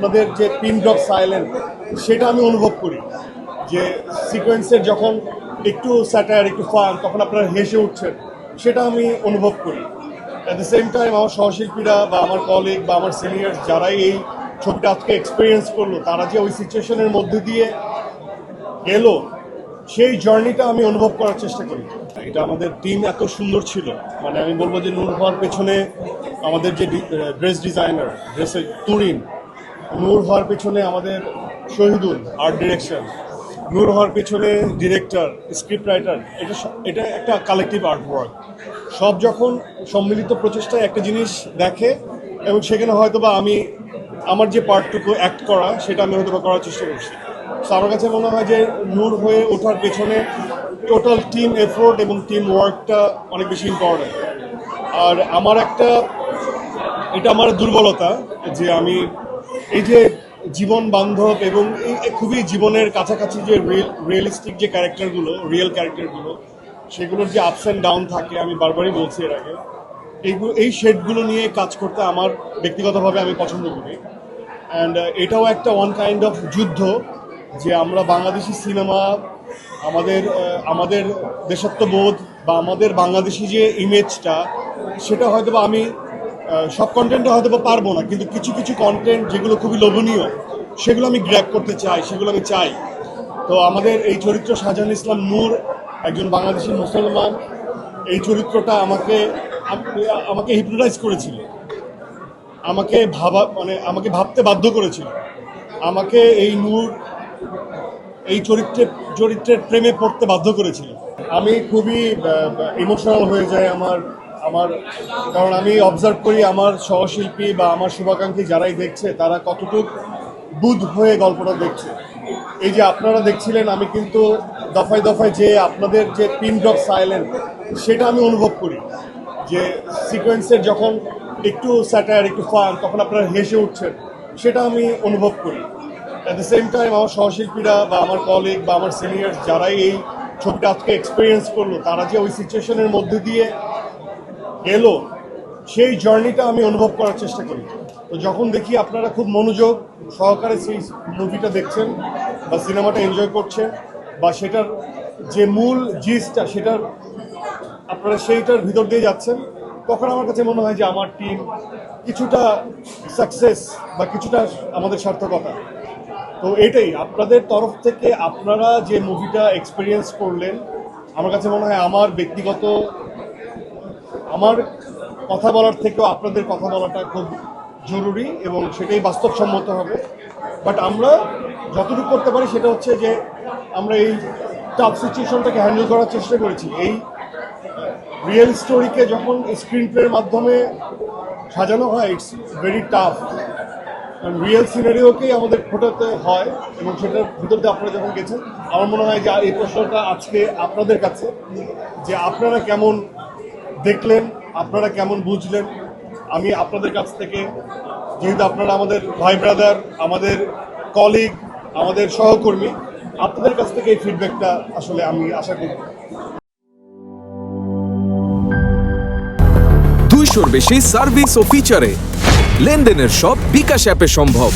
আমাদের যে pin drop silent সেটা আমি অনুভব করি যে সিকোয়েন্সের যখন একটু স্যাটায়ার একটু ফান তখন আপনারা হেসে উঠছেন, সেটা আমি অনুভব করি। অ্যাট দ্য সেম টাইম আমার সহশিল্পীরা বা আমার কলিগ বা আমার সিনিয়র যারাই এই ছবিটা আজকে এক্সপিরিয়েন্স করলো, তারা যে ওই সিচুয়েশনের মধ্যে দিয়ে গেল, সেই জার্নিটা আমি অনুভব করার চেষ্টা করি। এটা আমাদের টিম এত সুন্দর ছিল, মানে আমি বলবো যে নূর হওয়ার পেছনে আমাদের যে ড্রেস ডিজাইনার, ড্রেসের তুরিন, নূর হওয়ার পেছনে আমাদের শহীদুল আর্ট ডিরেকশন, নূর হওয়ার পেছনে ডিরেক্টর, স্ক্রিপ্ট রাইটার, এটা একটা কালেকটিভ আর্ট ওয়ার্ক। সব যখন সম্মিলিত প্রচেষ্টায় একটা জিনিস দেখে এবং সেখানে হয়তোবা আমি আমার যে পার্টটুকু অ্যাক্ট করা সেটা আমি হয়তো করার চেষ্টা করছি। তো আমার কাছে মনে হয় যে নূর হয়ে ওঠার পেছনে টোটাল টিম এফোর্ট এবং টিম ওয়ার্কটা অনেক বেশি ইম্পর্টেন্ট। আর এটা আমার দুর্বলতা যে আমি এই যে জীবন বান্ধব এবং এই খুবই জীবনের কাছাকাছি যে রিয়েলিস্টিক যে রিয়েল ক্যারেক্টারগুলো, সেগুলোর যে আপস অ্যান্ড ডাউন থাকে, আমি বারবারই বলছি এর আগে, এই শেডগুলো নিয়ে কাজ করতে আমার ব্যক্তিগতভাবে আমি পছন্দ করি। অ্যান্ড এটাও একটা ওয়ান কাইন্ড অফ যুদ্ধ যে আমরা বাংলাদেশি সিনেমা, আমাদের দেশাত্মবোধ বা আমাদের বাংলাদেশি যে ইমেজটা, সেটা হয়তো বা আমি সব কন্টেন্টে হয়তো বা পারবো না, কিন্তু কিছু কিছু কন্টেন্ট যেগুলো খুবই লোভনীয় সেগুলো আমি গ্র্যাব করতে চাই, সেগুলো আমি চাই। তো আমাদের এই চরিত্র শাহজাহান ইসলাম নূর, একজন বাংলাদেশি মুসলমান, এই চরিত্রটা আমাকে হিপনোটাইজ করেছিল, আমাকে ভাবতে বাধ্য করেছিল, আমাকে এই নূর এই চরিত্রের প্রেমে পড়তে বাধ্য করেছিল। আমি খুবই ইমোশনাল হয়ে যাই আমার কারণ আমি অবজার্ভ করি আমার সহশিল্পী বা আমার শুভাকাঙ্ক্ষী যারাই দেখছে তারা কতটুকু বুধ হয়ে গল্পটা দেখছে। এই যে আপনারা দেখছিলেন, আমি কিন্তু দফায় দফায় যে আপনাদের যে পিন ড্রপ সাইলেন্ট সেটা আমি অনুভব করি যে সিকোয়েন্সের যখন একটু স্যাটায়ার একটু ফান তখন আপনারা হেসে উঠছেন, সেটা আমি অনুভব করি। অ্যাট দ্য সেম টাইম আমার সহশিল্পীরা বা আমার কলিগ বা আমার সিনিয়র যারাই এই ছবিটা আজকে এক্সপিরিয়েন্স করলো, তারা যে ওই সিচুয়েশনের মধ্যে দিয়ে গেল, সেই জার্নিটা আমি অনুভব করার চেষ্টা করি। তো যখন দেখি আপনারা খুব মনোযোগ সহকারে সেই মুভিটা দেখছেন বা সিনেমাটা এনজয় করছেন বা সেটার যে মূল জিসটা সেটার আপনারা সেইটার ভিতর দিয়ে যাচ্ছেন, তখন আমার কাছে মনে হয় যে আমার টিম কিছুটা সাকসেস বা কিছুটা আমাদের সার্থকতা। তো এটাই আপনাদের তরফ থেকে আপনারা যে মুভিটা এক্সপিরিয়েন্স করলেন, আমার কাছে মনে হয় আমার কথা বলার থেকেও আপনাদের কথা বলাটা খুব জরুরি এবং সেটাই বাস্তবসম্মত হবে। বাট আমরা যতটুকু করতে পারি সেটা হচ্ছে যে আমরা এই টাফ সিচুয়েশনটাকে হ্যান্ডেল করার চেষ্টা করেছি। এই রিয়েল স্টোরিকে যখন স্ক্রিন প্লের মাধ্যমে সাজানো হয়, ইটস ভেরি টাফ। রিয়েল সিনারিওকেই আমাদের ফোটাতে হয় এবং সেটার ভিতর দিয়ে আপনারা যখন গেছেন, আমার মনে হয় যে এই প্রশ্নটা আজকে আপনাদের কাছে, যে আপনারা কেমন দেখলেন, আপনারা কেমন বুঝলেন। আমি আপনাদের কাছ থেকে, যেহেতু আপনারা আমাদের ভাই ব্রাদার, আমাদের কলিগ, আমাদের সহকর্মী, আপনাদের কাছ থেকে এই ফিডব্যাকটা আসলে আমি আশা করি। 200-র বেশি সার্ভিস ও ফিচারে লেনদেনের সব বিকাশ অ্যাপে সম্ভব।